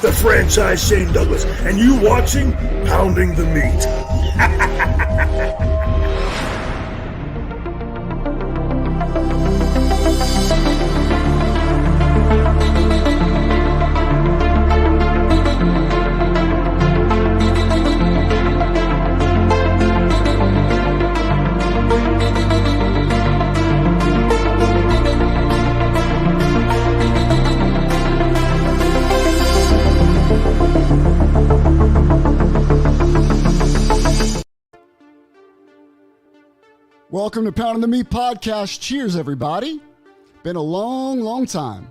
the franchise Shane Douglas, and you watching Pounding the Meat. Welcome to Pounding the Meat Podcast. Cheers, everybody. Been a long, long time.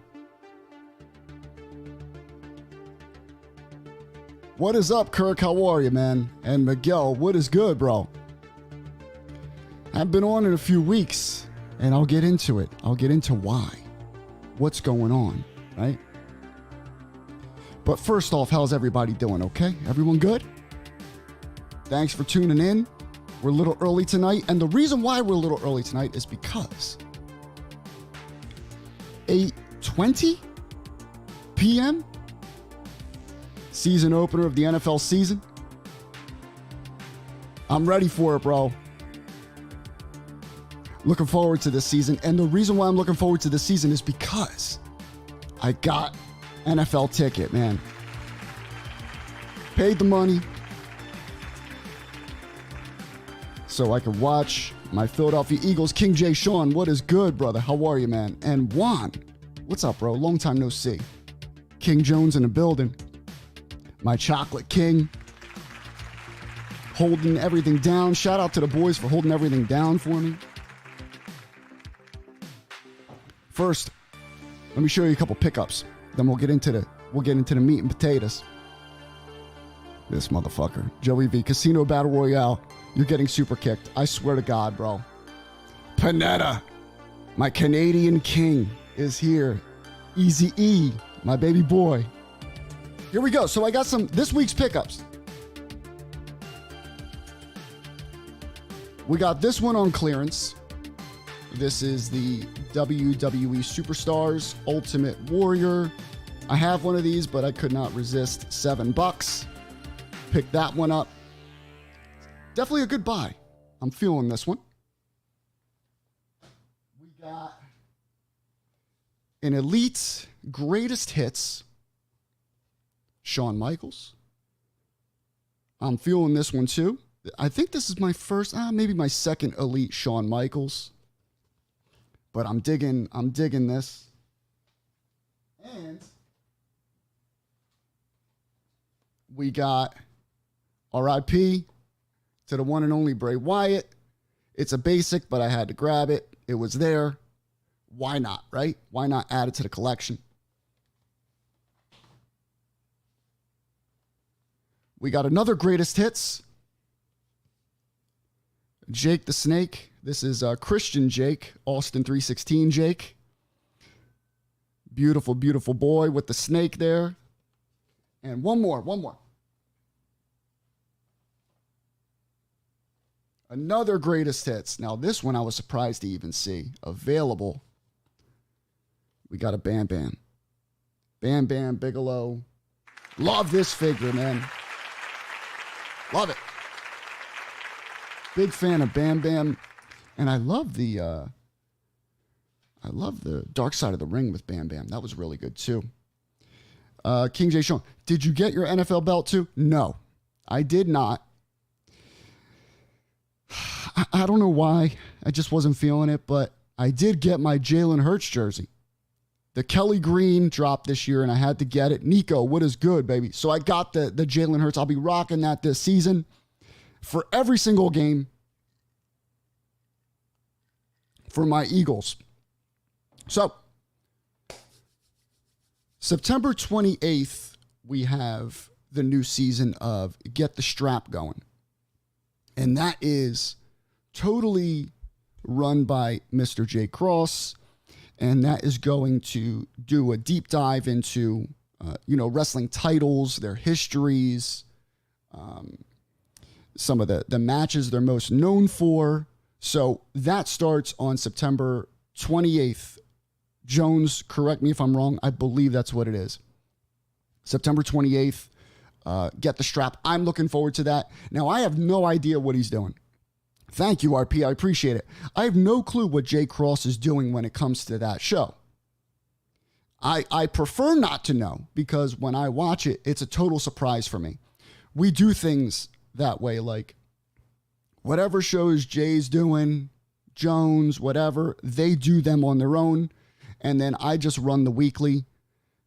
What is up, Kirk? How are you, man? And Miguel, what is good, bro? I've been on in a few weeks, and I'll get into it. I'll get into why. What's going on, right? But first off, how's everybody doing, okay? Everyone good? Thanks for tuning in. We're a little early tonight, and the reason why we're a little early tonight is because 8:20 p.m. season opener of the NFL season. I'm ready for it, bro. Looking forward to this season, and the reason why I'm looking forward to this season is because I got NFL ticket, man. Paid the money so I can watch my Philadelphia Eagles. King J. Sean, what is good, brother? How are you, man? And Juan, what's up, bro? Long time no see. King Jones in the building. My chocolate king. Holding everything down. Shout out to the boys for holding everything down for me. First, let me show you a couple pickups. Then we'll get into the meat and potatoes. This motherfucker. Joey V. Casino Battle Royale. You're getting super kicked. I swear to God, bro. Panetta, my Canadian king, is here. Easy E, my baby boy. Here we go. So I got some this week's pickups. We got this one on clearance. This is the WWE Superstars Ultimate Warrior. I have one of these, but I could not resist $7. Pick that one up. Definitely a good buy. I'm feeling this one. We got an Elite Greatest Hits, Shawn Michaels. I'm feeling this one too. I think this is my first, maybe my second Elite Shawn Michaels. But I'm digging this. And we got RIP to the one and only Bray Wyatt. It's a basic, but I had to grab it. It was there. Why not, right? Why not add it to the collection? We got another greatest hits. Jake the Snake. This is Christian Jake, Austin 316 Jake. Beautiful, beautiful boy with the snake there. And one more. Another greatest hits. Now, this one I was surprised to even see available. We got a Bam Bam. Bam Bam Bigelow. Love this figure, man. Love it. Big fan of Bam Bam. And I love the Dark Side of the Ring with Bam Bam. That was really good, too. King J. Sean, did you get your NFL belt, too? No, I did not. I don't know why. I just wasn't feeling it, but I did get my Jalen Hurts jersey. The Kelly Green dropped this year, and I had to get it. Nico, what is good, baby? So I got the Jalen Hurts. I'll be rocking that this season for every single game for my Eagles. So September 28th, we have the new season of Get the Strap Going. And that is totally run by Mr. J. Cross. And that is going to do a deep dive into, wrestling titles, their histories, some of the matches they're most known for. So that starts on September 28th. Jones, correct me if I'm wrong. I believe that's what it is. September 28th. Get the strap. I'm looking forward to that. Now, I have no idea what he's doing. Thank you, RP. I appreciate it. I have no clue what Jay Cross is doing when it comes to that show. I prefer not to know, because when I watch it, it's a total surprise for me. We do things that way, like whatever shows Jay's doing, Jones, whatever, they do them on their own. And then I just run the weekly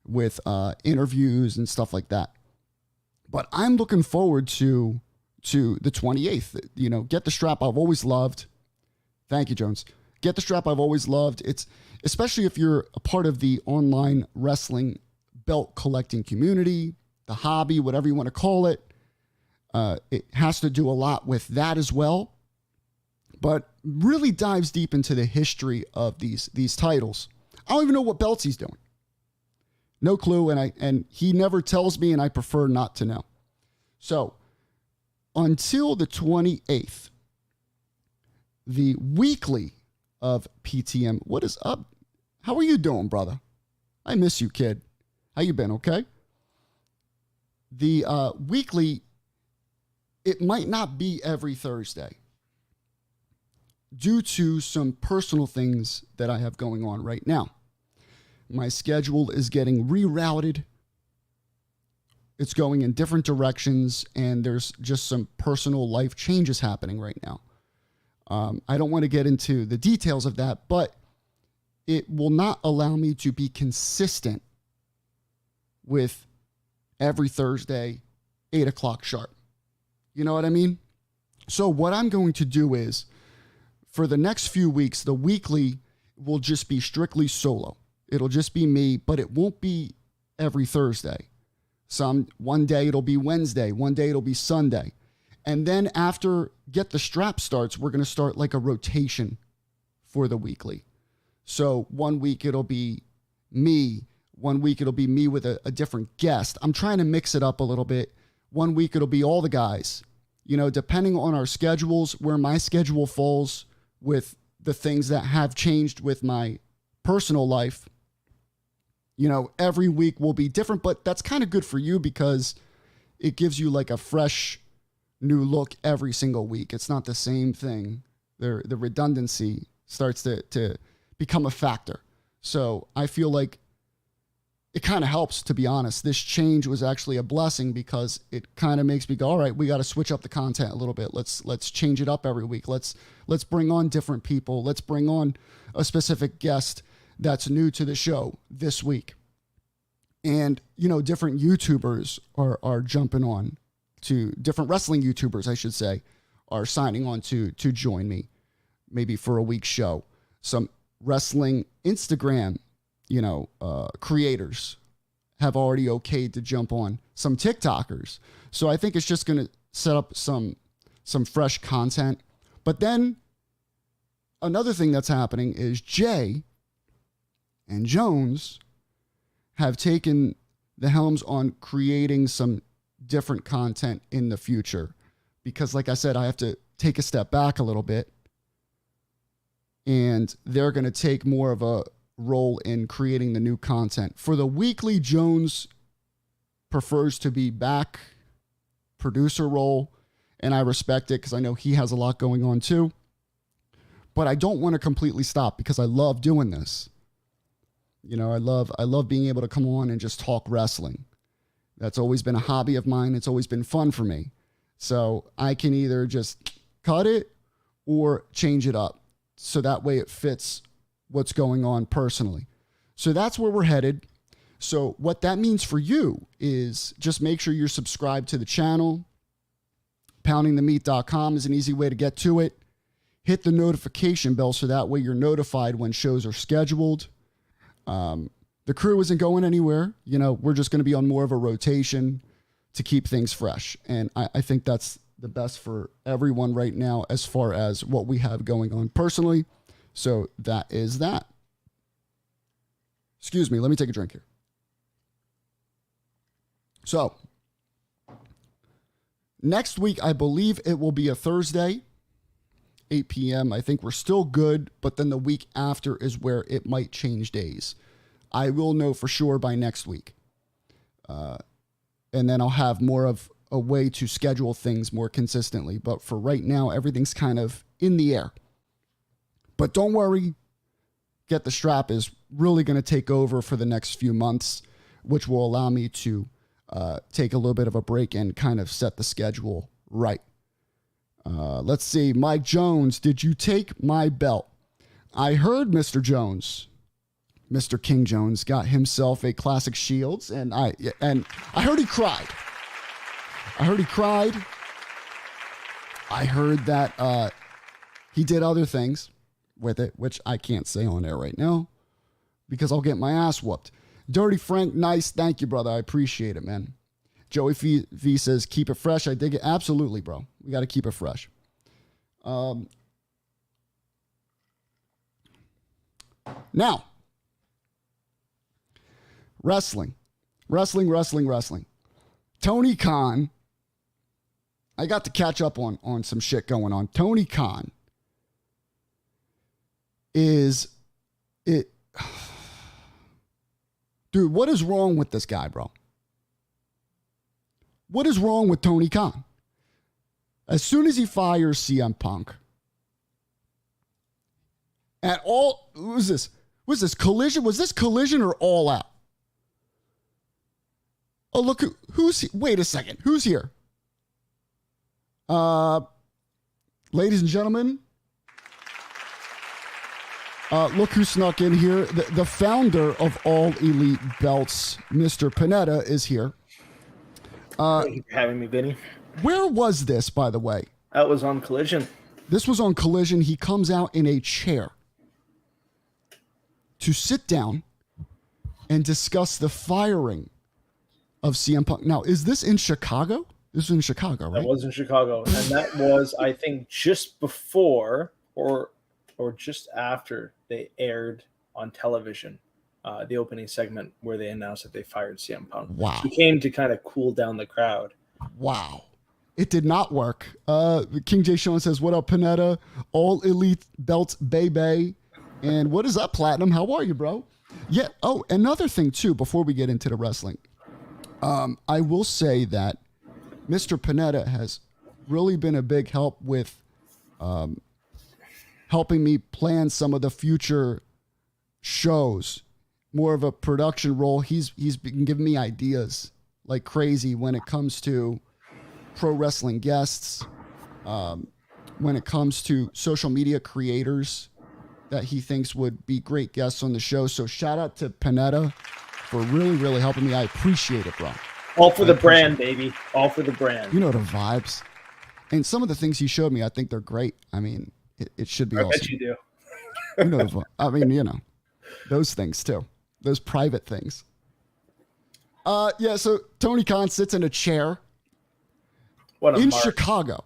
with interviews and stuff like that. But I'm looking forward to the 28th. You know, Get the Strap I've always loved. Thank you, Jones. Get the Strap I've always loved. It's especially if you're a part of the online wrestling belt collecting community, the hobby, whatever you want to call it. It has to do a lot with that as well, but really dives deep into the history of these titles. I don't even know what belts he's doing. No clue, and he never tells me, and I prefer not to know. So, until the 28th, the weekly of PTM. What is up? How are you doing, brother? I miss you, kid. How you been, okay? The weekly, it might not be every Thursday due to some personal things that I have going on right now. My schedule is getting rerouted. It's going in different directions, and there's just some personal life changes happening right now. I don't want to get into the details of that, but it will not allow me to be consistent with every Thursday, 8 o'clock sharp. You know what I mean? So what I'm going to do is, for the next few weeks, the weekly will just be strictly solo. It'll just be me, but it won't be every Thursday. One day it'll be Wednesday, one day it'll be Sunday. And then after Get the Strap starts, we're going to start like a rotation for the weekly. So 1 week it'll be me, 1 week it'll be me with a different guest. I'm trying to mix it up a little bit. 1 week it'll be all the guys. You know, depending on our schedules, where my schedule falls with the things that have changed with my personal life, you know, every week will be different, but that's kind of good for you because it gives you like a fresh new look every single week. It's not the same thing. The redundancy starts to become a factor. So I feel like it kind of helps, to be honest. This change was actually a blessing because it kind of makes me go, all right, we got to switch up the content a little bit. Let's change it up every week. Let's bring on different people. Let's bring on a specific guest that's new to the show this week. And, you know, different YouTubers are jumping on to different wrestling YouTubers, I should say, are signing on to join me maybe for a week's show. Some wrestling Instagram, creators have already okayed to jump on. Some TikTokers. So I think it's just going to set up some fresh content. But then another thing that's happening is Jay and Jones have taken the helms on creating some different content in the future. Because like I said, I have to take a step back a little bit. And they're going to take more of a role in creating the new content. For the weekly, Jones prefers to be back producer role. And I respect it because I know he has a lot going on too. But I don't want to completely stop because I love doing this. You know, I love being able to come on and just talk wrestling. That's always been a hobby of mine. It's always been fun for me. So I can either just cut it or change it up. So that way it fits what's going on personally. So that's where we're headed. So what that means for you is just make sure you're subscribed to the channel. Poundingthemeat.com is an easy way to get to it. Hit the notification bell so that way you're notified when shows are scheduled. The crew isn't going anywhere. You know, we're just going to be on more of a rotation to keep things fresh. And I think that's the best for everyone right now as far as what we have going on personally. So that is that. Excuse me. Let me take a drink here. So next week, I believe it will be a Thursday, 8 p.m. I think we're still good, but then the week after is where it might change days. I will know for sure by next week. and then I'll have more of a way to schedule things more consistently. But for right now, everything's kind of in the air. But don't worry, Get the Strap is really going to take over for the next few months, which will allow me to take a little bit of a break and kind of set the schedule right. Let's see. Mike Jones, did you take my belt? I heard Mr. Jones, Mr. King Jones, got himself a Classic Shields, and I heard he cried. I heard that he did other things with it, which I can't say on air right now because I'll get my ass whooped. Dirty Frank, nice. Thank you, brother. I appreciate it, man. Joey V says, keep it fresh. I dig it. Absolutely, bro. We got to keep it fresh. Now, wrestling. Tony Khan. I got to catch up on some shit going on. Tony Khan is it. Dude, what is wrong with this guy, bro? What is wrong with Tony Khan? As soon as he fires CM Punk, was this Collision? Was this Collision or All Out? Oh, look, wait a second. Who's here? Ladies and gentlemen, look who snuck in here. The founder of All Elite Belts, Mr. Panetta, is here. Thank you for having me, Vinny. Where was this, by the way? That was on Collision. This was on Collision. He comes out in a chair to sit down and discuss the firing of CM Punk. Now, is this in Chicago? This was in Chicago, right? That was in Chicago. And that was, I think, just before or just after they aired on television the opening segment where they announced that they fired CM Punk. Wow. He came to kind of cool down the crowd. Wow. It did not work. King J. Sean says, what up, Panetta? All Elite Belts, baby. And what is up, Platinum? How are you, bro? Yeah. Oh, another thing, too, before we get into the wrestling. I will say that Mr. Panetta has really been a big help with helping me plan some of the future shows. More of a production role. He's been giving me ideas like crazy when it comes to pro wrestling guests, when it comes to social media creators that he thinks would be great guests on the show. So shout out to Panetta for really, really helping me. I appreciate it, bro. All for the brand, baby. All for the brand. You know the vibes. And some of the things he showed me, I think they're great. I mean, it should be awesome. I bet you do. You know, I mean, you know, those things too. Those private things. Yeah, so Tony Khan sits in a chair in Chicago.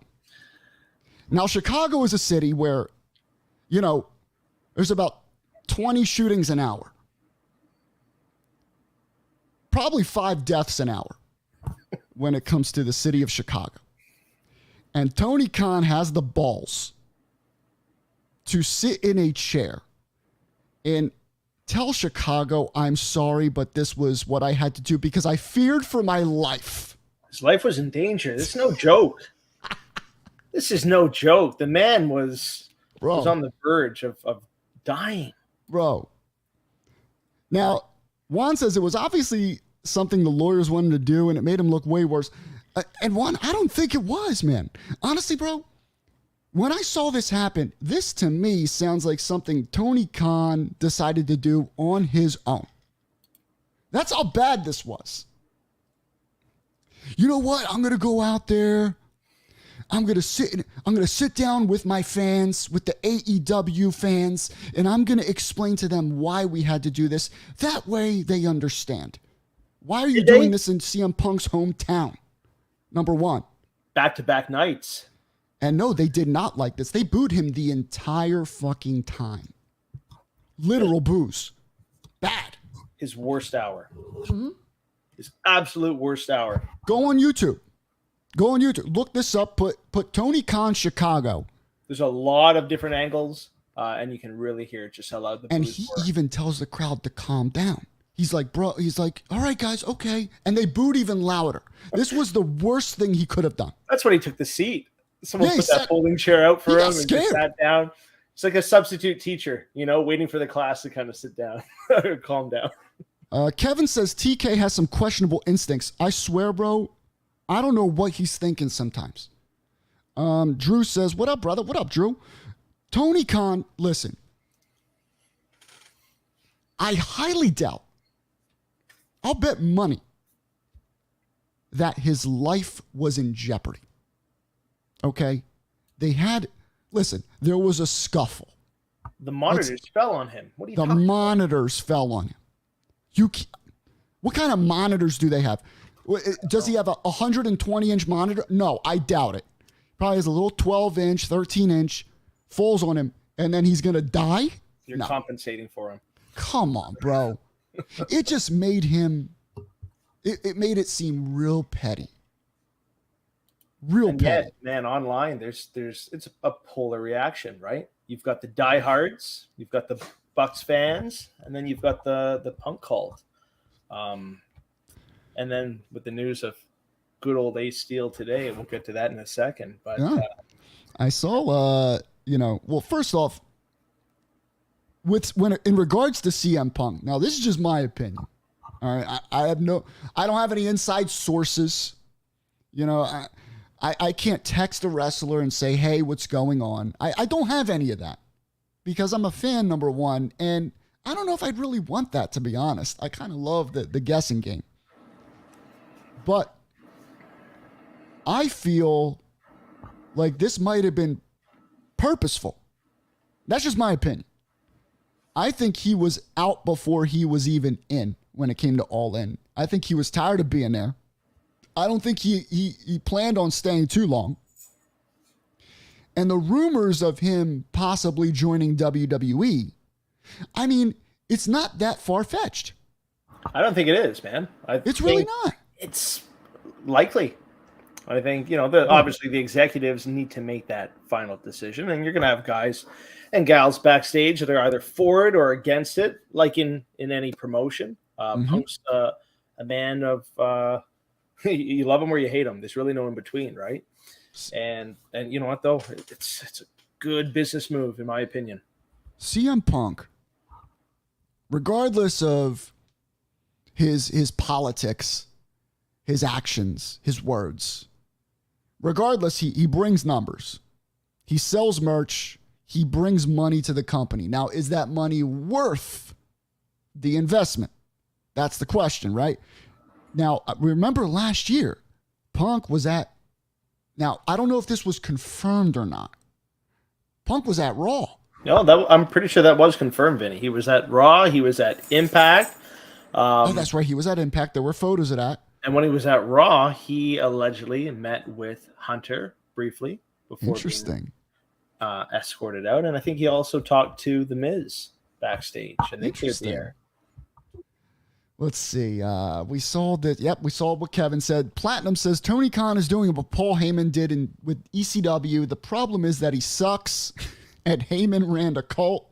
Now, Chicago is a city where, you know, there's about 20 shootings an hour. Probably 5 deaths an hour when it comes to the city of Chicago. And Tony Khan has the balls to sit in a chair and tell Chicago, I'm sorry, but this was what I had to do because I feared for my life. His life was in danger. This is no joke. This is no joke. The man was on the verge of dying. Bro. Now, Juan says it was obviously something the lawyers wanted to do, and it made him look way worse. And Juan, I don't think it was, man. Honestly, bro, when I saw this happen, this to me sounds like something Tony Khan decided to do on his own. That's how bad this was. You know what? I'm going to go out there. I'm going to sit down with my fans, with the AEW fans, and I'm going to explain to them why we had to do this. That way they understand. Why are you doing this in CM Punk's hometown? Number one. Back-to-back nights. And no, they did not like this. They booed him the entire fucking time. Literal boos. Bad. His worst hour. Mm-hmm. His absolute worst hour. Go on YouTube. Look this up. Put Tony Khan Chicago. There's a lot of different angles, and you can really hear just how loud the and boos he were. even tells the crowd to calm down. He's like, bro, he's like, all right, guys, okay. And they booed even louder. This was the worst thing he could have done. That's when he took the seat. Someone Yeah, put that folding chair out for he him got and scared. just sat down. It's like a substitute teacher, waiting for the class to kind of sit down or calm down. Kevin says TK has some questionable instincts. I swear, bro, I don't know what he's thinking sometimes. Drew says, what up, brother? What up, Drew? Tony Khan, listen. I highly doubt, I'll bet money that his life was in jeopardy. Okay? There was a scuffle. The monitors fell on him. What are you talking The monitors fell on him. What kind of monitors do they have? Does he have a 120-inch monitor? No, I doubt it. Probably has a little 12-inch, 13-inch, falls on him, and then he's going to die? You're compensating for him. Come on, bro. It just made him, it made it seem real petty. Real petty. Yet, man, online, it's a polar reaction, right? You've got the diehards, you've got the Bucks fans, and then you've got the Punk cult. And then with the news of good old Ace Steel today, we'll get to that in a second. But yeah. I saw, well, first off, in regards to CM Punk, now this is just my opinion. All right, I don't have any inside sources. I can't text a wrestler and say, hey, what's going on? I don't have any of that because I'm a fan, number one, and I don't know if I'd really want that, to be honest. I kind of love the guessing game. But I feel like this might have been purposeful. That's just my opinion. I think he was out before he was even in when it came to All In. I think he was tired of being there. I don't think he planned on staying too long. And the rumors of him possibly joining WWE, I mean, it's not that far-fetched. I don't think it is, man. It's really not. It's likely. I think, obviously the executives need to make that final decision, and you're going to have guys and gals backstage that are either for it or against it, like in any promotion. Punk's a man of you love him or you hate him. There's really no in between, right? And you know what though? It's a good business move in my opinion. CM Punk, regardless of his politics, his actions, his words, regardless, he brings numbers. He sells merch. He brings money to the company. Now, is that money worth the investment? That's the question, right? Now, remember last year, Punk was at, now, I don't know if this was confirmed or not. Punk was at Raw. No, I'm pretty sure that was confirmed, Vinny. He was at Raw. He was at Impact. That's right. He was at Impact. There were photos of that. And when he was at Raw, he allegedly met with Hunter briefly before being escorted out. And I think he also talked to The Miz backstage. And they cleared the air. Let's see. We saw that. Yep, we saw what Kevin said. Platinum says Tony Khan is doing what Paul Heyman did with ECW. The problem is that he sucks, and Heyman ran a cult.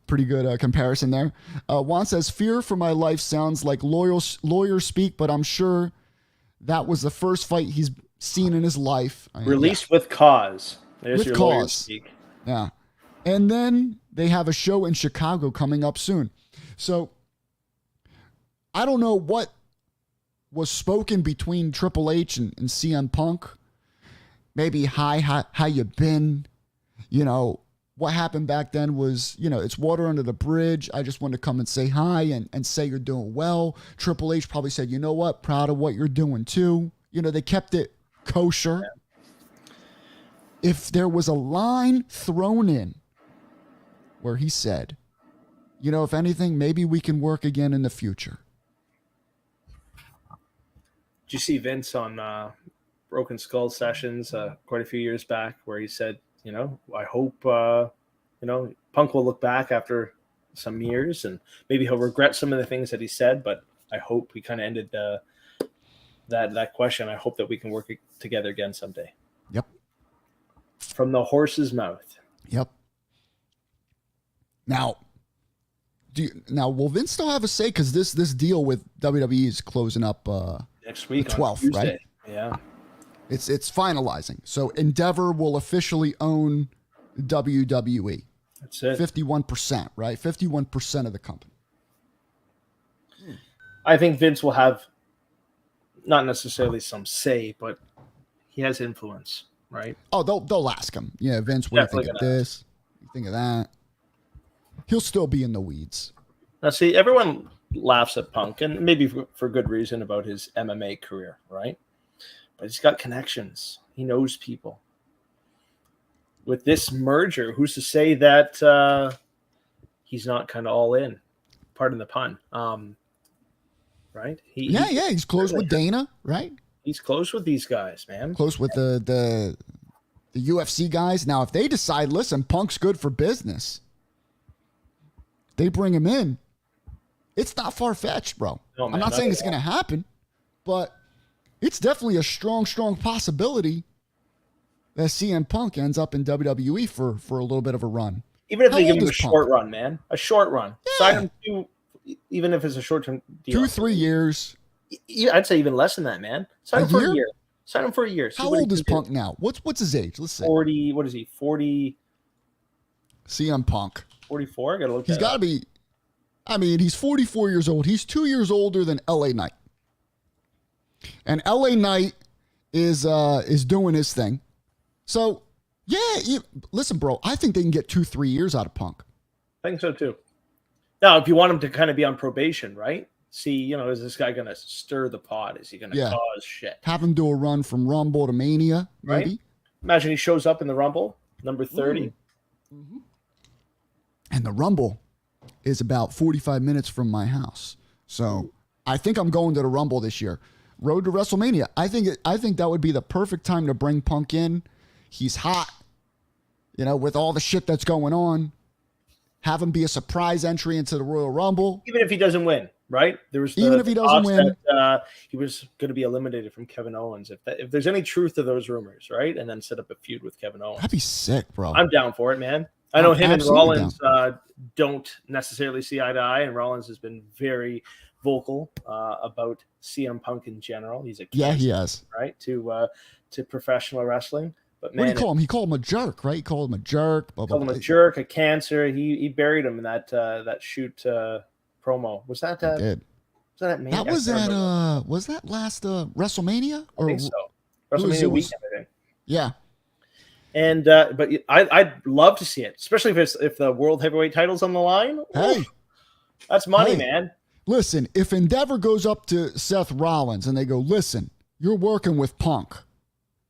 Pretty good comparison there. Juan says, fear for my life sounds like lawyer speak, but I'm sure that was the first fight he's seen in his life. Released with cause. There's with your cause. lawyer speak. Yeah. And then they have a show in Chicago coming up soon. So I don't know what was spoken between Triple H and CM Punk. Maybe, hi, how you been? What happened back then was, it's water under the bridge. I just wanted to come and say hi and say you're doing well. Triple H probably said, you know what? Proud of what you're doing too. They kept it kosher. Yeah. If there was a line thrown in where he said, if anything, maybe we can work again in the future. Did you see Vince on Broken Skull Sessions quite a few years back where he said, I hope, Punk will look back after some years and maybe he'll regret some of the things that he said, but I hope he kind of ended that question. I hope that we can work together again someday. Yep. From the horse's mouth. Yep. Now, Now, will Vince still have a say? Because this deal with WWE is closing up next week, the 12th, right? Yeah. It's finalizing. So Endeavor will officially own WWE. That's it. 51%, right? 51% of the company. I think Vince will have not necessarily some say, but he has influence, right? Oh, they'll ask him. Yeah, Vince, what do you think of this? What do you think of that? He'll still be in the weeds. Now, see, everyone laughs at Punk, and maybe for good reason, about his MMA career, right? But he's got connections. He knows people. With this merger, who's to say that he's not kind of all in? Pardon the pun. Right? He's close with Dana, right? He's close with these guys, man. Close with the UFC guys. Now, if they decide, listen, Punk's good for business, they bring him in. It's not far-fetched, bro. No, man, I'm not saying it's going to happen, but it's definitely a strong possibility that CM Punk ends up in WWE for a little bit of a run. Even if they give him a short run, man. A short run. Yeah. Sign him to, even if it's a short-term deal. 2-3 years. I'd say even less than that, man. Sign him for a year. Sign him for a year. How old is Punk now? What's his age? Let's see. 40. What is he? 40. CM Punk. 44? I gotta look. He's got to be. I mean, he's 44 years old. He's 2 years older than LA Knight. And LA Knight is doing his thing. So, listen, bro, I think they can get 2-3 years out of Punk. I think so, too. Now, if you want him to kind of be on probation, right? See, is this guy going to stir the pot? Is he going to cause shit? Have him do a run from Rumble to Mania, maybe? Right? Imagine he shows up in the Rumble, number 30. Mm-hmm. And the Rumble is about 45 minutes from my house. So I think I'm going to the Rumble this year. Road to WrestleMania. I think that would be the perfect time to bring Punk in. He's hot, with all the shit that's going on. Have him be a surprise entry into the Royal Rumble. Even if he doesn't win, right? There was even if he doesn't win, that, he was going to be eliminated from Kevin Owens. If there's any truth to those rumors, right? And then set up a feud with Kevin Owens. That'd be sick, bro. I'm down for it, man. I know him and Rollins don't necessarily see eye to eye, and Rollins has been very vocal about CM Punk in general. He's a cancer, he has, right, to professional wrestling. But man, what do you call him? He called him a jerk, right? He called him a jerk. Called him a jerk, a cancer. He buried him in that shoot promo. Was that that? Did. Was that That was at was that last WrestleMania? I think so. WrestleMania weekend, I think. Yeah. And but I'd love to see it, especially if the world heavyweight title's on the line. Hey, that's money, man. Listen, if Endeavor goes up to Seth Rollins and they go, listen, you're working with Punk.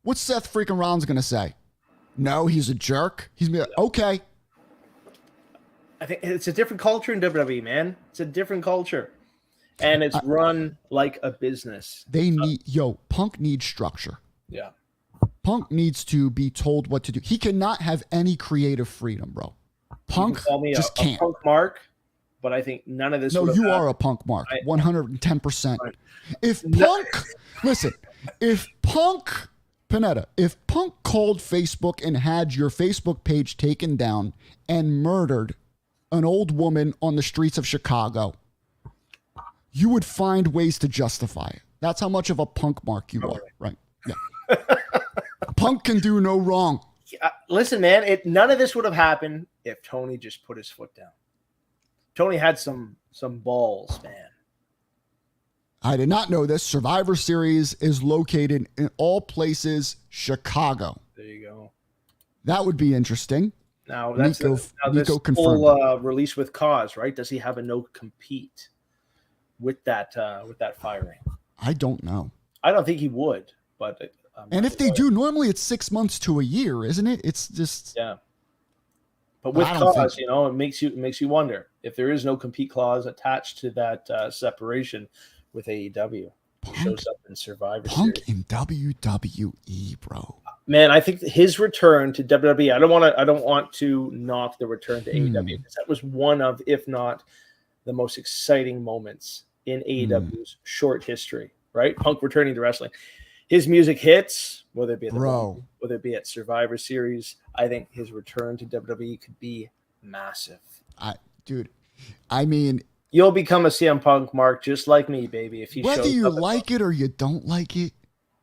What's Seth freaking Rollins going to say? No, he's a jerk. He's going to be like, okay. I think it's a different culture in WWE, man. It's a different culture. And it's run like a business. Punk needs structure. Yeah. Punk needs to be told what to do. He cannot have any creative freedom, bro. Punk just can't. A Punk mark, but I think none of this. No, you are a Punk mark, 110%. Right. If Punk called Facebook and had your Facebook page taken down and murdered an old woman on the streets of Chicago, you would find ways to justify it. That's how much of a Punk mark you are, right? Yeah. Punk can do no wrong. Listen, man, none of this would have happened if Tony just put his foot down. Tony had some balls, man. I did not know this. Survivor Series is located in all places Chicago. There you go. That would be interesting. Now that's Nico confirmed. Full release with cause, right? Does he have a no compete with that firing? I don't know. I don't think he would, but and if they do, normally it's 6 months to a year, isn't it? It's just But with cause, it makes you wonder if there is no compete clause attached to that separation with AEW. He shows up in Survivor Punk Series. in WWE, bro. Man, I think his return to WWE. I don't want to knock the return to AEW because that was one of, if not the most exciting moments in AEW's short history. Right, Punk returning to wrestling. His music hits, whether it be whether it be at Survivor Series. I think his return to WWE could be massive. Dude, I mean, You'll become a CM Punk, Mark, just like me, baby. If he whether shows you up like it or you don't like it,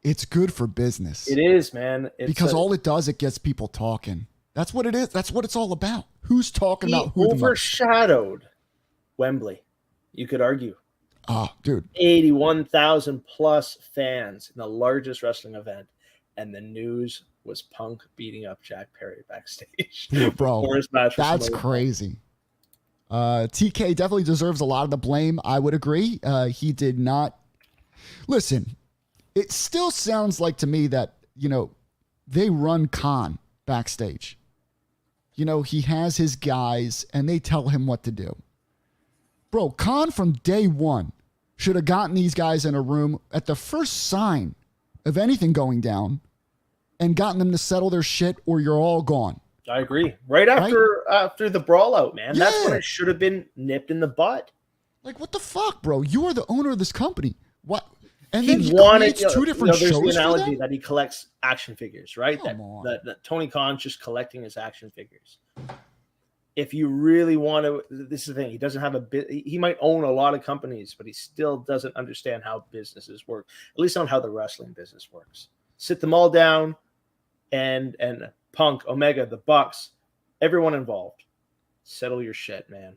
it's good for business. it is, man. Because all it does, it gets people talking. That's what it is. That's what it's all about. Who's talking about who the most? Overshadowed Wembley, you could argue. Oh, dude. 81,000 plus fans in the largest wrestling event. And the news was Punk beating up Jack Perry backstage. Bro, before his match with that's Samoa Joe. crazy. TK definitely deserves a lot of the blame. I would agree. He did not. Listen, it still sounds like to me that, they run Khan backstage. He has his guys and they tell him what to do. Bro, Khan from day one should have gotten these guys in a room at the first sign of anything going down and gotten them to settle their shit or you're all gone. I agree. Right after the brawl out, man. Yeah. That's when it should have been nipped in the butt. Like, what the fuck, bro? You are the owner of this company. What? And He then he wanted creates two different there's shows the for analogy them? that he collects action figures, right? Come on. That Tony Khan's just collecting his action figures. If you really want to, this is the thing. He doesn't have a bit. He might own a lot of companies, but he still doesn't understand how businesses work. At least not how the wrestling business works. Sit them all down, and Punk, Omega, the Bucks, everyone involved. Settle your shit, man.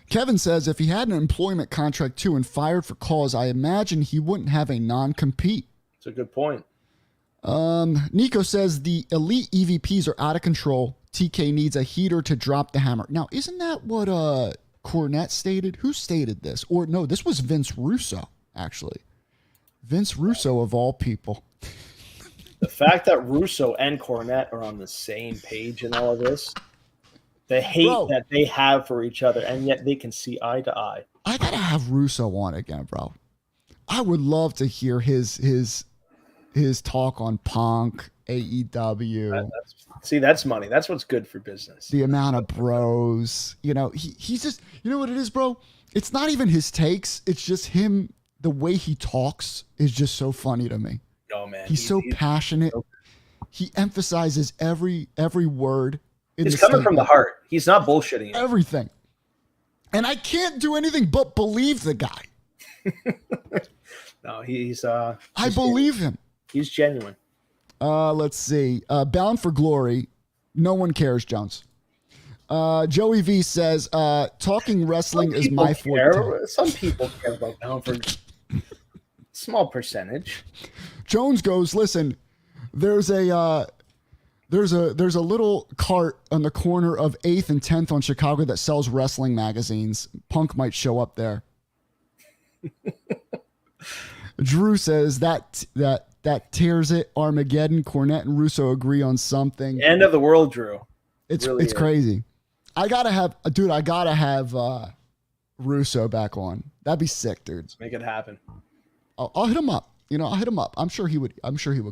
Kevin says if he had an employment contract too and fired for cause, I imagine he wouldn't have a non-compete. It's a good point. Nico says the elite EVPs are out of control. TK needs a heater to drop the hammer. Now, isn't that what Cornette stated? Who stated this? Or no, this was Vince Russo, actually. Vince Russo of all people. The fact that Russo and Cornette are on the same page in all of this, the hate that they have for each other, and yet they can see eye to eye. I gotta have Russo on again, bro. I would love to hear his talk on Punk, AEW. That's money. That's what's good for business. The amount of bros. He's just, you know what it is, bro? It's not even his takes. It's just him. The way he talks is just so funny to me. Oh, man. He's so passionate. He emphasizes every word. It's coming from the heart. He's not bullshitting. Everything. And I can't do anything but believe the guy. No, he's I believe him. He's genuine. Let's see. Bound for Glory. No one cares, Jones. Joey V says, talking wrestling is my forte. Some people care about Bound for small percentage. Jones goes, listen, there's a little cart on the corner of 8th and 10th on Chicago that sells wrestling magazines. Punk might show up there. Drew says that tears it. Armageddon, Cornette and Russo agree on something. End of the world, Drew. It's really crazy. I gotta have Russo back on. That'd be sick, dude. Let's make it happen. I'll hit him up. I'll hit him up. I'm sure he would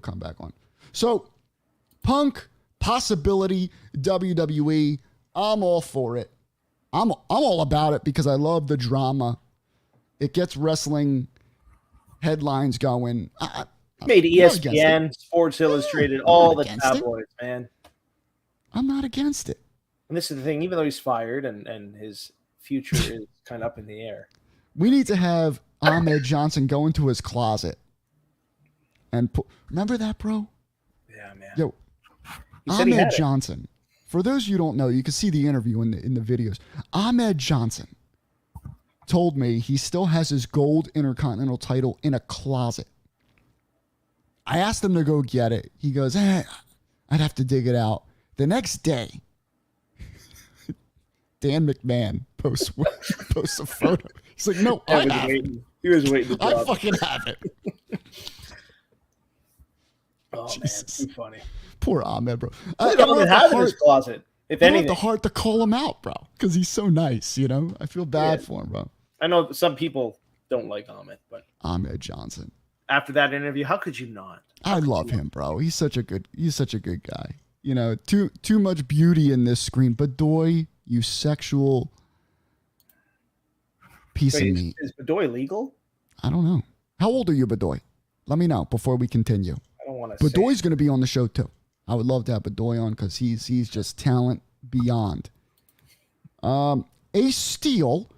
come back on. So, Punk, possibility, WWE. I'm all for it. I'm all about it because I love the drama. It gets wrestling headlines going. Made ESPN, Sports Illustrated, all the tabloids, man. I'm not against it. And this is the thing, even though he's fired and his future is kind of up in the air. We need to have Ahmed Johnson go into his closet and remember that, bro? Yeah, man. Yo, Ahmed Johnson. For those of you who don't know, you can see the interview in the videos. Ahmed Johnson told me he still has his gold Intercontinental title in a closet. I asked him to go get it. He goes, I'd have to dig it out. The next day, Dan McMahon posts a photo. He's like, no, I have it. He was waiting to I drop fucking have it. Oh, Jesus. man, too funny. Poor Ahmed, bro. I don't have in his closet, if I don't anything. have the heart to call him out, bro, because he's so nice, I feel bad for him, bro. I know some people don't like Ahmed, but Ahmed Johnson. After that interview, how could you not? I love him, bro. He's such a good guy. Too much beauty in this screen. Bedoy, you sexual piece of meat. Is Bedoy legal? I don't know. How old are you, Bedoy? Let me know before we continue. I don't want to. Bedoy's going to be on the show too. I would love to have Bedoy on because he's just talent beyond. Ace Steel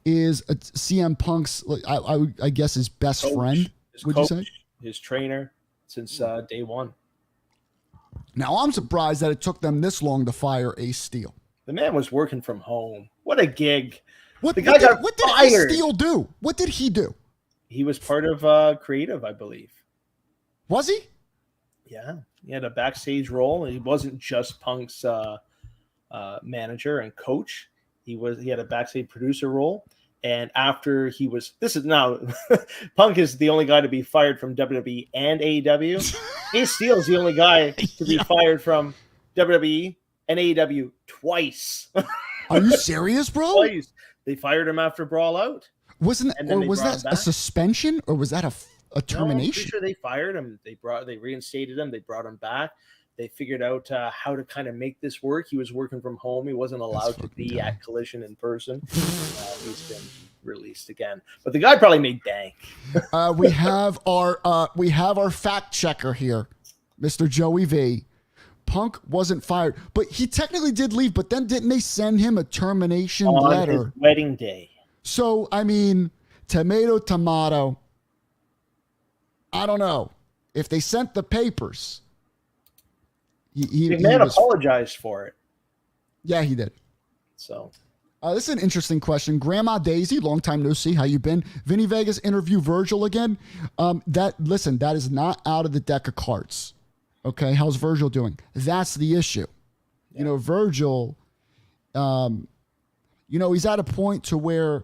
is CM Punk's, I guess, his best friend. Would you say? His trainer since day one. Now I'm surprised that it took them this long to fire Ace Steel. The man was working from home. What a gig! What did fired. Ace Steel do? What did he do? He was part of creative, I believe. Was he? Yeah, he had a backstage role. He wasn't just Punk's manager and coach. He had a backstage producer role. And after Punk is the only guy to be fired from WWE and AEW. Ace Steel is the only guy to be fired from WWE and AEW twice. Are you serious, bro? Twice. They fired him after Brawl Out. Was that a suspension or was that a termination? No, I'm pretty sure they fired him. They reinstated him. They brought him back. They figured out how to kind of make this work. He was working from home. He wasn't allowed to be at Collision in person. He's been released again. But the guy probably made bank. We have our fact checker here, Mr. Joey V. Punk wasn't fired, but he technically did leave. But then didn't they send him a termination letter? On his wedding day. So I mean, tomato. I don't know if they sent the papers. McMahon apologized for it. Yeah, he did. So, this is an interesting question. Grandma Daisy, long time no see. How you been? Vinny Vegas interview Virgil again. That is not out of the deck of cards. Okay, how's Virgil doing? That's the issue. Yeah. You know, Virgil. He's at a point to where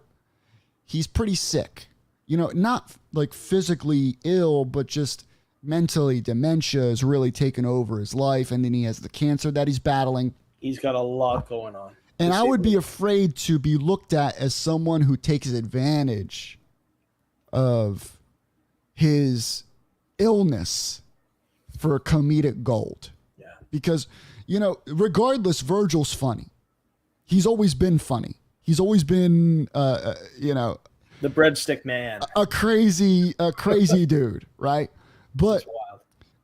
he's pretty sick. You know, not like physically ill, but just mentally, dementia is really taken over his life, and then he has the cancer that he's battling. He's got a lot going on. And I would be afraid to be looked at as someone who takes advantage of his illness for comedic gold. Yeah. Because, regardless, Virgil's funny. He's always been funny. He's always been, the breadstick man. A crazy dude, right? But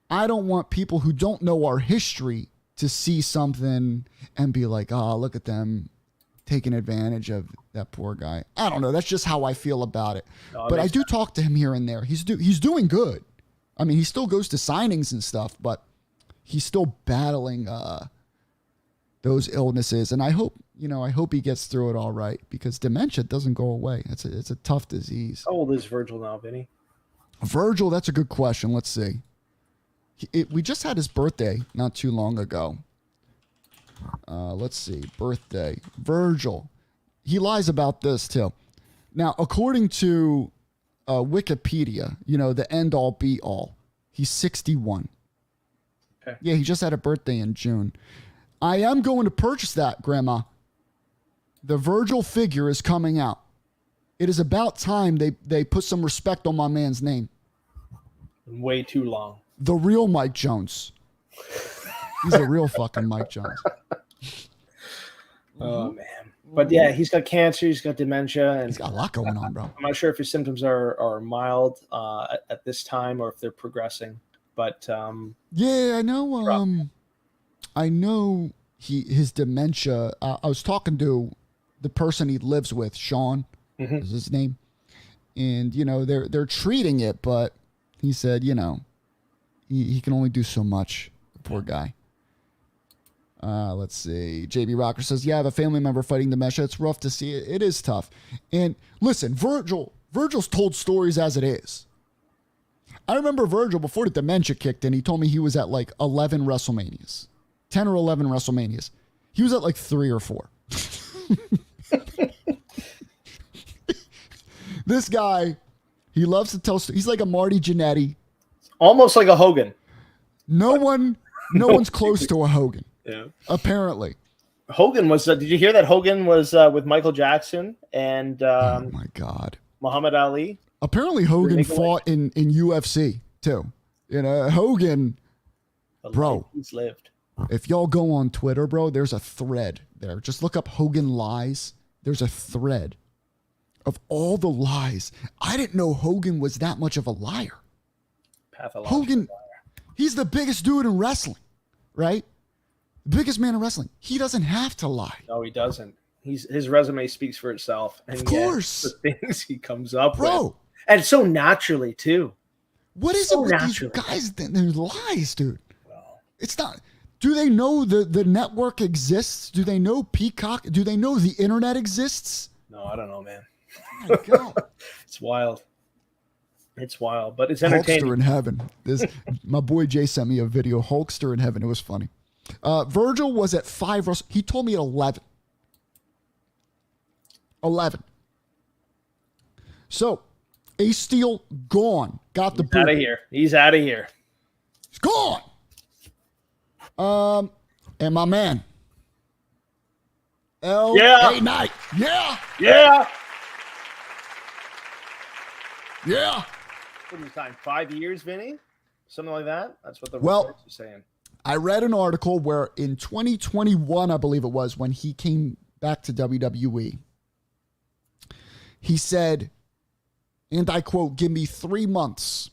I don't want people who don't know our history to see something and be like, oh, look at them taking advantage of that poor guy. I don't know. That's just how I feel about it. No, but I do talk to him here and there. He's doing good. I mean, he still goes to signings and stuff, but he's still battling those illnesses. And I hope he gets through it all right, because dementia doesn't go away. It's a tough disease. How old is Virgil now, Vinny? Virgil, that's a good question. Let's see. We just had his birthday not too long ago. Let's see. Birthday. Virgil. He lies about this too. Now, according to Wikipedia, the end all be all, he's 61. Okay. Yeah, he just had a birthday in June. I am going to purchase that, Grandma. The Virgil figure is coming out. It is about time they put some respect on my man's name. Way too long. The real Mike Jones. He's the real fucking Mike Jones. Oh, man. But yeah, he's got cancer. He's got dementia. And he's got a lot going on, bro. I'm not sure if his symptoms are mild at this time or if they're progressing. But yeah, I know. I know his dementia. I was talking to the person he lives with, Sean. Is his name, and they're treating it, but he said he can only do so much. The poor guy. Let's see. JB Rocker says, yeah, I have a family member fighting dementia. It's rough to see. It is tough. And listen, Virgil's told stories as it is. I remember Virgil before the dementia kicked in. He told me he was at like 11 WrestleManias, 10 or 11 WrestleManias. He was at like 3 or 4. This guy, he loves to tell stories. He's like a Marty Jannetty. Almost like a Hogan. No one's close to a Hogan. Yeah. Apparently. Hogan was, did you hear that Hogan was with Michael Jackson and oh my God, Muhammad Ali? Apparently Hogan fought in UFC too. Hogan, bro. He's lived. If y'all go on Twitter, bro, there's a thread there. Just look up Hogan lies. There's a thread of all the lies. I didn't know Hogan was that much of a liar. Hogan, he's the biggest dude in wrestling, right? The biggest man in wrestling. He doesn't have to lie. No, he doesn't. His resume speaks for itself. And Of course. the things he comes up Bro. with. And so naturally, too. What is So it with naturally. these guys? There's lies, dude. Well, It's not. Do they know the network exists? Do they know Peacock? Do they know the internet exists? no, I don't know, man. Oh my God. It's wild. It's wild, but it's entertaining. Hulkster in heaven. My boy Jay sent me a video. Hulkster in heaven. It was funny. Virgil was at 5. He told me at 11. 11. So, Ace Steel gone. Got the boot. Out of here. He's out of here. He's gone. And my man. Yeah. Knight. Yeah. Yeah. Yeah. What was time? 5 years, Vinny? Something like that? That's what the Well, reports are saying. I read an article where in 2021, I believe it was, when he came back to WWE, he said, and I quote, "Give me 3 months,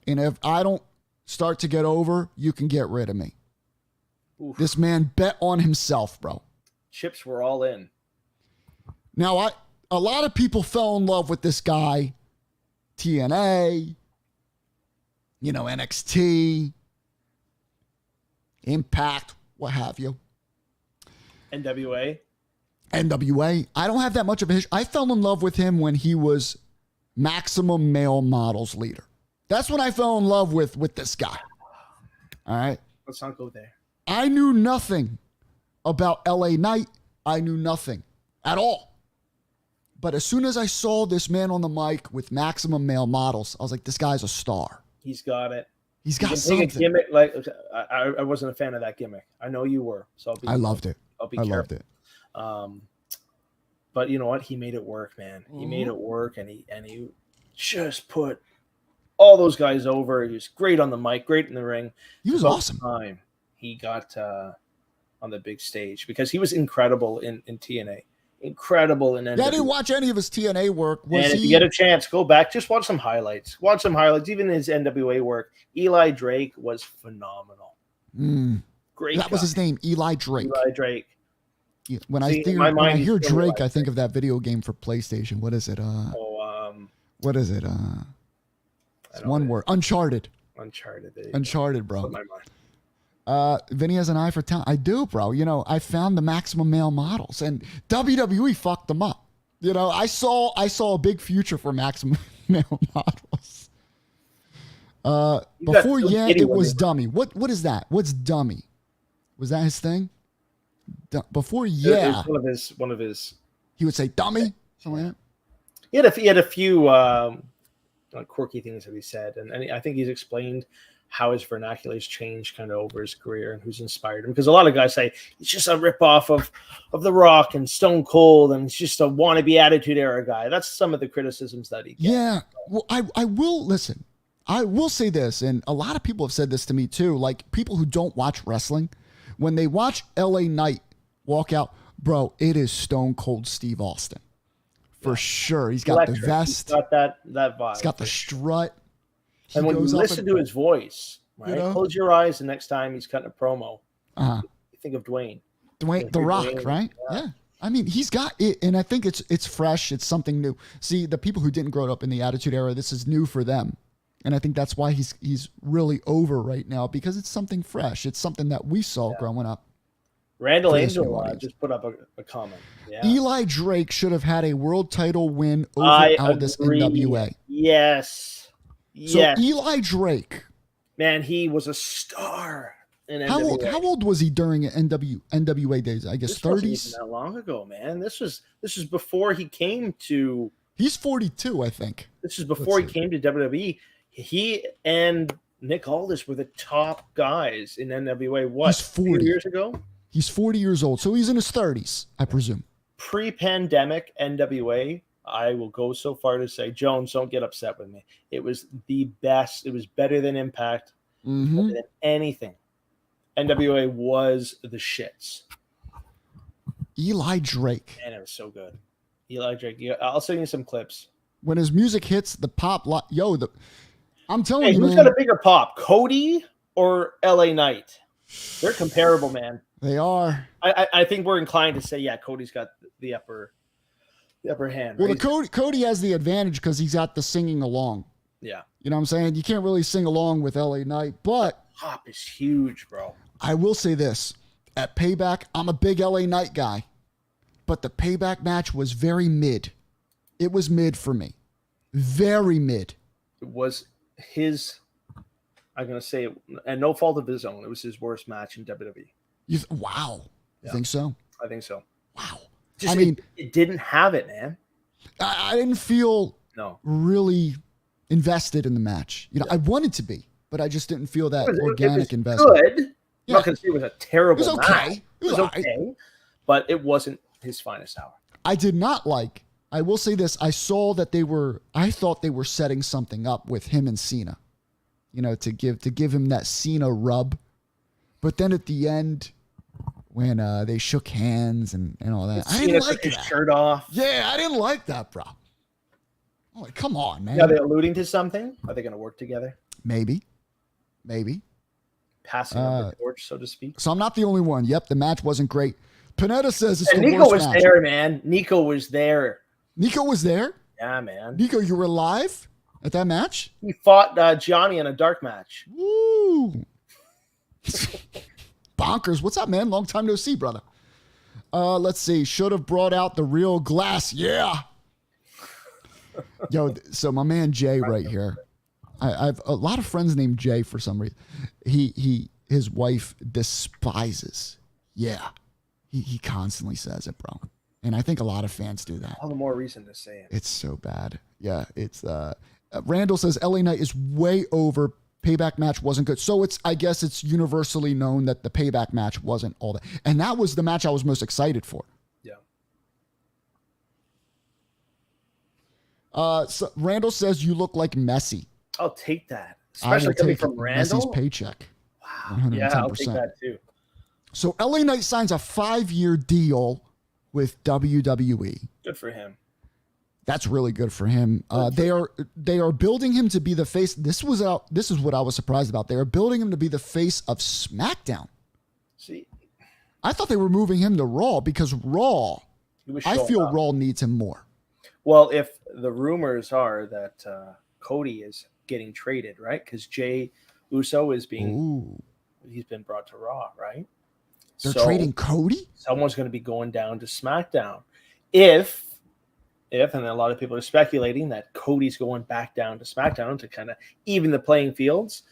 and if I don't start to get over, you can get rid of me." Oof. This man bet on himself, bro. Chips were all in. Now, a lot of people fell in love with this guy, TNA, NXT, Impact, what have you. NWA. NWA. I don't have that much of a history. I fell in love with him when he was Maximum Male Models leader. That's when I fell in love with this guy. All right. Let's not go there. I knew nothing about LA Knight. I knew nothing at all. But as soon as I saw this man on the mic with Maximum Male Models, I was like, this guy's a star. He's got it. He's got Take something. a gimmick like I wasn't a fan of that gimmick. I know you were, so I loved it. I'll be I careful. loved it. But you know what? He made it work, man. He made it work, and he just put all those guys over. He was great on the mic, great in the ring. He was awesome. Time he got on the big stage because he was incredible in TNA. Incredible in NWA. Yeah, I didn't watch any of his TNA work. And if you get a chance, go back. Just watch some highlights. Watch some highlights. Even his NWA work. Eli Drake was phenomenal. Great. That was his name, Eli Drake. Eli Drake. Yeah, when See, I hear still Drake, Eli I think of that video game for PlayStation. What is it? What is it? It's one word. Uncharted. Uncharted, bro. My mind. Vinny has an eye for talent. I do, bro. I found the Maximum Male Models, and WWE fucked them up. I saw a big future for Maximum Male Models. Before, it was Dummy. What is that? What's Dummy? Was that his thing? Before, It was one of his. he would say Dummy, something like that. He had a few quirky things that he said, and I think he's explained how his vernacular has changed kind of over his career and who's inspired him. Because a lot of guys say he's just a ripoff of The Rock and Stone Cold, and he's just a wannabe Attitude Era guy. That's some of the criticisms that he gets. Yeah. Well, I will listen. I will say this, and a lot of people have said this to me too, like people who don't watch wrestling, when they watch LA Knight walk out, bro, it is Stone Cold Steve Austin. For sure. He's got Electric. the vest. He's got that vibe. He's got the strut. And when you listen to his voice, right? Close your eyes the next time he's cutting a promo. You think of Dwayne. The Rock, right? Yeah. I mean, he's got it, and I think it's fresh. It's something new. See, the people who didn't grow up in the Attitude Era, this is new for them. And I think that's why he's really over right now, because it's something fresh. It's something that we saw growing up. Randall Angel just put up a comment. Yeah. Eli Drake should have had a world title win over Aldis NWA. Yes. So Eli Drake, man, he was a star in how NWA. How old was he during NWA days? I guess 30s. Wasn't that long ago, man. This was before he came to. He's 42, I think. This is before he came to WWE. He and Nick Aldis were the top guys in NWA. What? He's 40 years ago. He's 40 years old, so he's in his 30s, I presume. Pre-pandemic NWA, I will go so far to say, Jones, don't get upset with me. It was the best. It was better than Impact, better than anything. NWA was the shits. Eli Drake. And it was so good. Eli Drake. I'll send you some clips. When his music hits the pop, I'm telling you, who's man. got a bigger pop, Cody or LA Knight? They're comparable, man. They are. I think we're inclined to say, yeah, Cody's got the upper hand. Well, right? Cody has the advantage because he's got the singing along. Yeah. You know what I'm saying? You can't really sing along with LA Knight, but Pop is huge, bro. I will say this. At Payback, I'm a big LA Knight guy, but the Payback match was very mid. It was mid for me. Very mid. It was his, I'm going to say, and no fault of his own, it was his worst match in WWE. Wow. Yeah. You think so? I think so. Wow. Just, I mean, it didn't have it, man. I didn't feel really invested in the match. You know, I wanted to be, but I just didn't feel that organic investment. Good. I'm not going to say it was a terrible match. It was okay. It was okay, but it wasn't his finest hour. I did not like, I will say this, I thought they were setting something up with him and Cena, you know, to give him that Cena rub. But then at the end, when they shook hands and all that, I didn't like his that. Shirt off. Yeah, I didn't like that, bro. I'm like, come on, man. Are they alluding to something? Are they going to work together? Maybe. Passing up the torch, so to speak. So I'm not the only one. Yep, the match wasn't great. Panetta says it's and the Nico worst was match. there, man. Nico was there. Nico was there? Yeah, man. Nico, you were live at that match? He fought Johnny in a dark match. Woo! Bonkers. What's up, man? Long time no see, brother. Let's see. Should have brought out the real glass. Yeah. Yo, so my man Jay right here. I've a lot of friends named Jay for some reason. His wife despises. Yeah. He constantly says it, bro. And I think a lot of fans do that. All the more reason to say it. It's so bad. Yeah, it's Randall says LA Knight is way over. Payback match wasn't good. So I guess it's universally known that the Payback match wasn't all that. And that was the match I was most excited for. Yeah. So Randall says you look like Messi. I'll take that. Especially coming from Randall. Messi's paycheck. Wow. 110%. Yeah, I'll take that too. So LA Knight signs a 5-year deal with WWE. Good for him. That's really good for him. They are building him to be the face. This is what I was surprised about. They are building him to be the face of SmackDown. See, I thought they were moving him to Raw because Raw. I feel Raw needs him more. Well, if the rumors are that Cody is getting traded, right? Because Jay Uso is he's been brought to Raw, right? They're trading Cody? Someone's going to be going down to SmackDown. If, and a lot of people are speculating that Cody's going back down to SmackDown to kind of even the playing fields,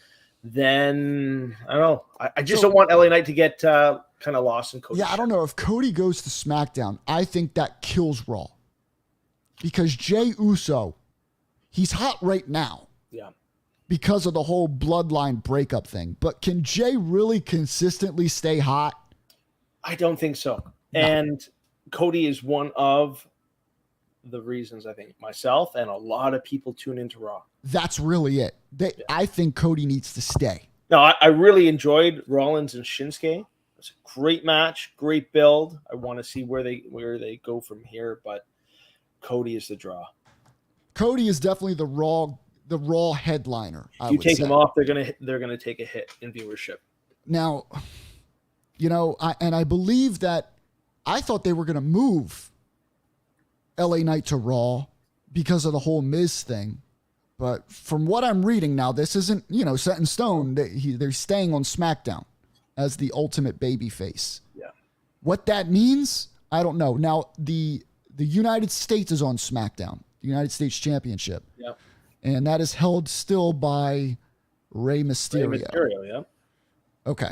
then I don't know. I just don't want LA Knight to get kind of lost in Cody. Yeah, I don't know. If Cody goes to SmackDown, I think that kills Raw. Because Jay Uso, he's hot right now. Yeah. Because of the whole bloodline breakup thing. But can Jay really consistently stay hot? I don't think so. No. And Cody is one of the reasons I think myself and a lot of people tune into Raw. That's really it. I think Cody needs to stay. No, I really enjoyed Rollins and Shinsuke. It's a great match, great build. I want to see where they go from here, but Cody is the draw. Cody is definitely the Raw headliner. You take him off, they're gonna take a hit in viewership. Now, you know, I believe that I thought they were gonna move LA Knight to Raw because of the whole Miz thing. But from what I'm reading now, this isn't, set in stone. They're staying on SmackDown as the ultimate babyface. Yeah. What that means, I don't know. Now, the United States is on SmackDown, the United States Championship. Yeah. And that is held still by Rey Mysterio. Rey Mysterio, yeah. Okay.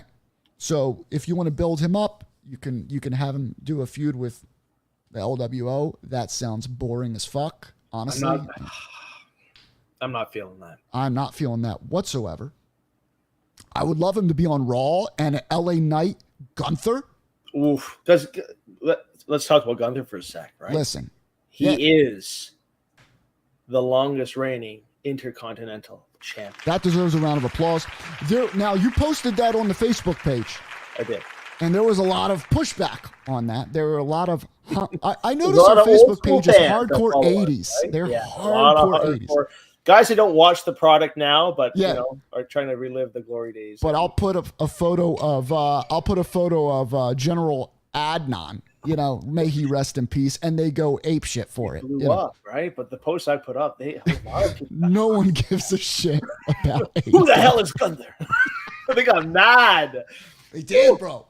So if you want to build him up, you can have him do a feud with the LWO. That sounds boring as fuck, honestly. I'm not feeling that. I'm not feeling that whatsoever. I would love him to be on Raw and LA Knight Gunther. Oof. Let's talk about Gunther for a sec, right? Listen. He is the longest reigning Intercontinental champion. That deserves a round of applause. Now, you posted that on the Facebook page. I did. And there was a lot of pushback on that. There were a lot of... I noticed our Facebook page is hardcore 80s. Right? They're hardcore 80s. guys that don't watch the product now, but Yeah. are trying to relive the glory days. But I'll put a photo of General Adnan. May he rest in peace. And they go ape shit for it. Blew up, right? But the posts I put up, a lot of people no one gives a shit about it. Who the hell is Gunther? They got mad. They did, bro.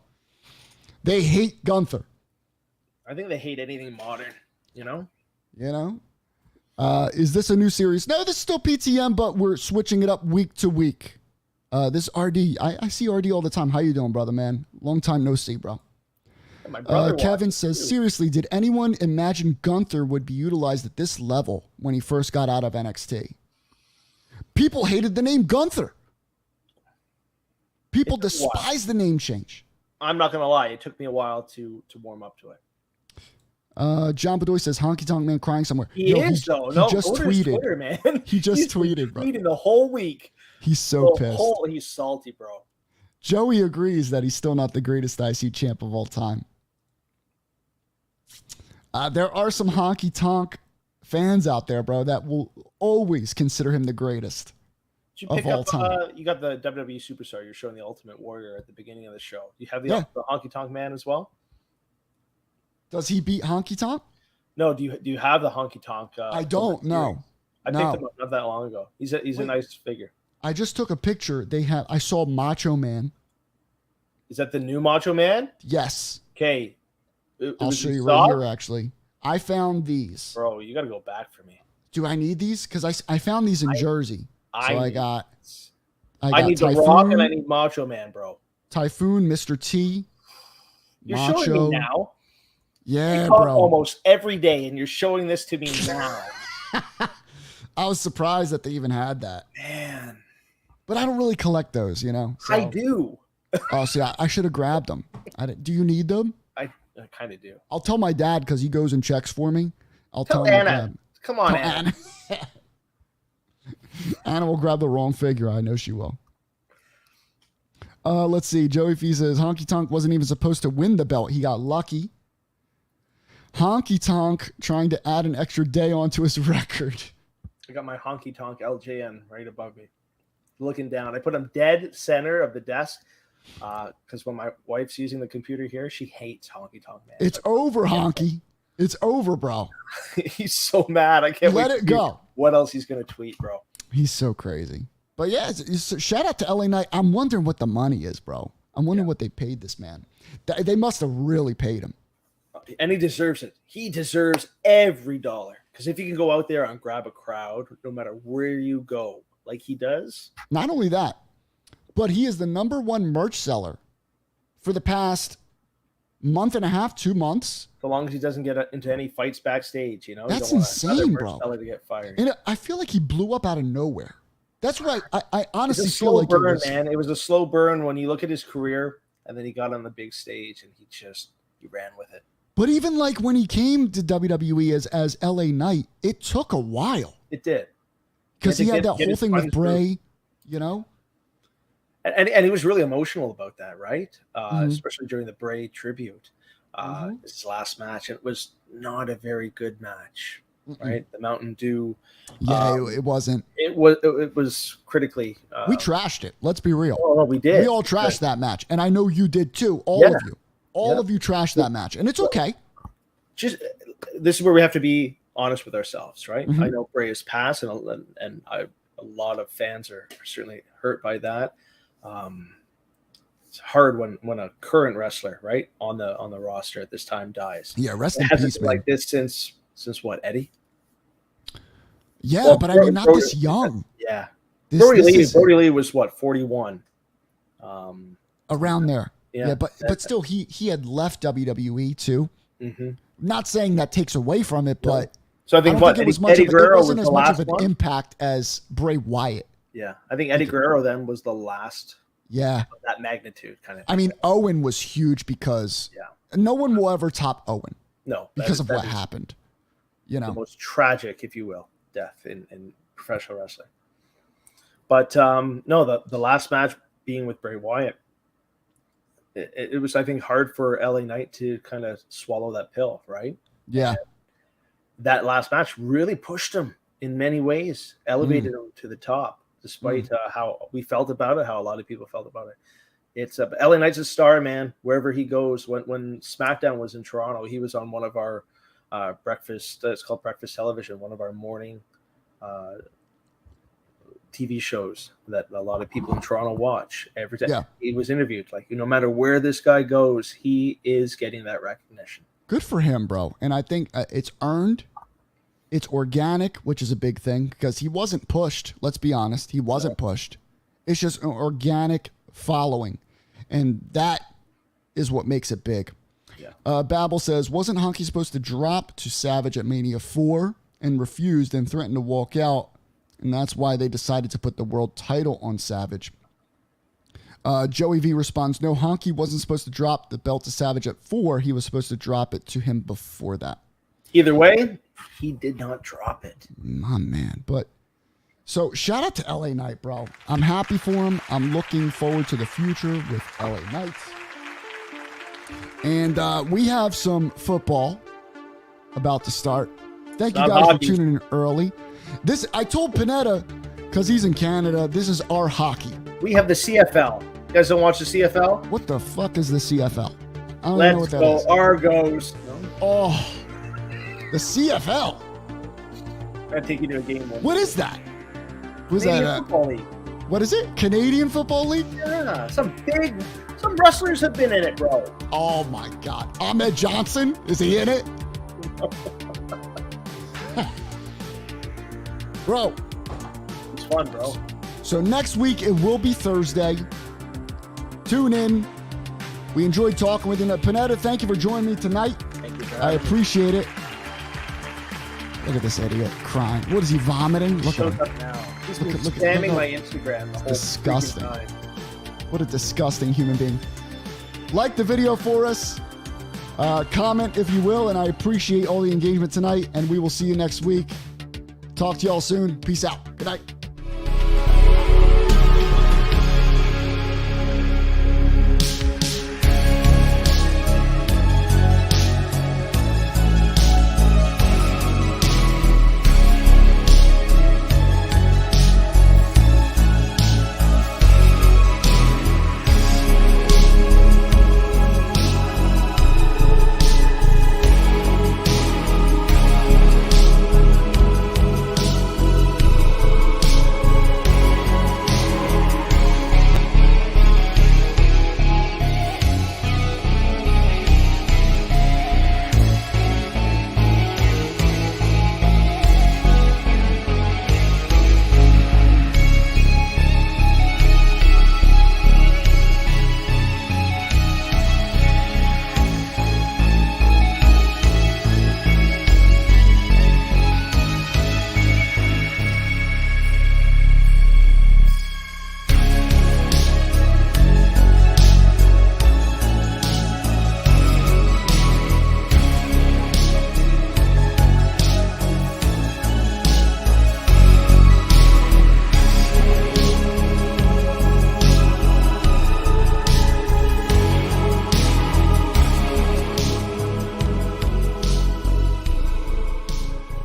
They hate Gunther. I think they hate anything modern. Is this a new series? No, this is still PTM, but we're switching it up week to week. This RD. I see RD all the time. How you doing, brother, man? Long time no see, bro. My brother Kevin says, seriously, did anyone imagine Gunther would be utilized at this level when he first got out of NXT? People hated the name Gunther. People despise the name change. I'm not going to lie. It took me a while to warm up to it. John Bedoy says, Honky Tonk Man crying somewhere. He just tweeted. Twitter, man. He just tweeted, bro. Tweeted the whole week. He's so pissed. He's salty, bro. Joey agrees that he's still not the greatest IC champ of all time. There are some Honky Tonk fans out there, bro, that will always consider him the greatest of all time. You got the WWE Superstar. You're showing the Ultimate Warrior at the beginning of the show. You have the Honky Tonk Man as well? Does he beat Honky Tonk? No. Do you have the Honky Tonk? I don't know. I picked him up not that long ago. He's a nice figure. I just took a picture. I saw Macho Man. Is that the new Macho Man? Yes. Okay. I'll show you right here, actually. I found these. Bro, you got to go back for me. Do I need these? Because I found these in Jersey. I need Typhoon, The Rock and I need Macho Man, bro. Typhoon, Mr. T, You're Macho. showing me now. Yeah, bro. Almost every day, and you're showing this to me now. I was surprised that they even had that. Man. But I don't really collect those, So. I do. Oh, see, I should have grabbed them. Do you need them? I kind of do. I'll tell my dad because he goes and checks for me. I'll tell him. Anna. Come on, Anna. Anna will grab the wrong figure. I know she will. Let's see. Joey Fee says Honky Tonk wasn't even supposed to win the belt. He got lucky. Honky Tonk trying to add an extra day onto his record. I got my Honky Tonk LJN right above me, looking down. I put him dead center of the desk because when my wife's using the computer here, she hates Honky Tonk Man. It's over, Honky. It's over, bro. He's so mad. I can't let wait it go. What else he's gonna tweet, bro? He's so crazy. But yeah, shout out to LA Knight. I'm wondering what the money is, bro. I'm wondering what they paid this man. They must have really paid him. And he deserves it. He deserves every dollar. Because if you can go out there and grab a crowd, no matter where you go, like he does. Not only that, but he is the #1 merch seller for the past month and a half, 2 months. So long as he doesn't get into any fights backstage, That's insane, bro. To get fired. And I feel like he blew up out of nowhere. That's what I honestly feel like. Man. It was a slow burn when you look at his career, and then he got on the big stage and he ran with it. But even like when he came to WWE as LA Knight, it took a while. It did. Because he had that whole thing with Bray, And he was really emotional about that, right? Especially during the Bray tribute. His last match. It was not a very good match, right? The Mountain Dew. Yeah, it wasn't. It was critically. We trashed it. Let's be real. Oh, no, we did. We all trashed that match. And I know you did too. All of you. All of you trashed that match, and it's okay. This is where we have to be honest with ourselves, right? I know Bray has passed, and a lot of fans are certainly hurt by that. It's hard when a current wrestler, right, on the roster at this time dies. Yeah, rest in peace, man. Like this since what, Eddie? Yeah, well, but I mean, not this young. Yeah, Brody Lee was what, 41? Around there. Yeah, but still, he had left WWE too. Not saying that takes away from it, but so I think it wasn't as much of an impact as Bray Wyatt. Yeah, I think Eddie Guerrero then was the last. Yeah, of that magnitude kind of thing. I mean, Owen was huge because no one will ever top Owen. No, because of what happened. The most tragic, if you will, death in professional wrestling. But no, the last match being with Bray Wyatt. It was, I think, hard for LA Knight to kind of swallow that pill, right? Yeah. And that last match really pushed him in many ways elevated him to the top, despite how we felt about it, how a lot of people felt about it. It's LA Knight's a star, man. Wherever he goes, when SmackDown was in Toronto, he was on one of our breakfast. It's called Breakfast Television, one of our morning TV shows that a lot of people in Toronto watch. Every time he was interviewed, like, no matter where this guy goes, he is getting that recognition. Good for him, bro. And I think it's earned. It's organic, which is a big thing because he wasn't pushed. Let's be honest. He wasn't pushed. It's just an organic following. And that is what makes it big. Yeah. Babel says, wasn't Honky supposed to drop to Savage at Mania 4 and refused and threatened to walk out? And that's why they decided to put the world title on Savage. Joey V responds, no, Honky wasn't supposed to drop the belt to Savage at 4. He was supposed to drop it to him before that. Either way, he did not drop it. My man. But so shout out to LA Knight, bro. I'm happy for him. I'm looking forward to the future with LA Knights. And we have some football about to start. Thank you guys for tuning in early. I told Panetta, because he's in Canada, this is our hockey. We have the CFL. You guys don't watch the CFL? What the fuck is the CFL? I don't know what that Let's is. go Argos. Oh, the CFL. I'll take you to a game. What is that? Was Canadian that Football League. What is it? Canadian Football League? Yeah, some wrestlers have been in it, bro. Oh my God. Ahmed Johnson? Is he in it? Bro. It's fun, bro. So next week, it will be Thursday. Tune in. We enjoyed talking with you. Panetta, thank you for joining me tonight. Thank you, I appreciate it. Look at this idiot crying. What is he vomiting? Look at him. Up now. He's been spamming my Instagram the whole disgusting. time. What a disgusting human being. Like the video for us. Comment if you will, and I appreciate all the engagement tonight, and we will see you next week. Talk to y'all soon. Peace out. Good night.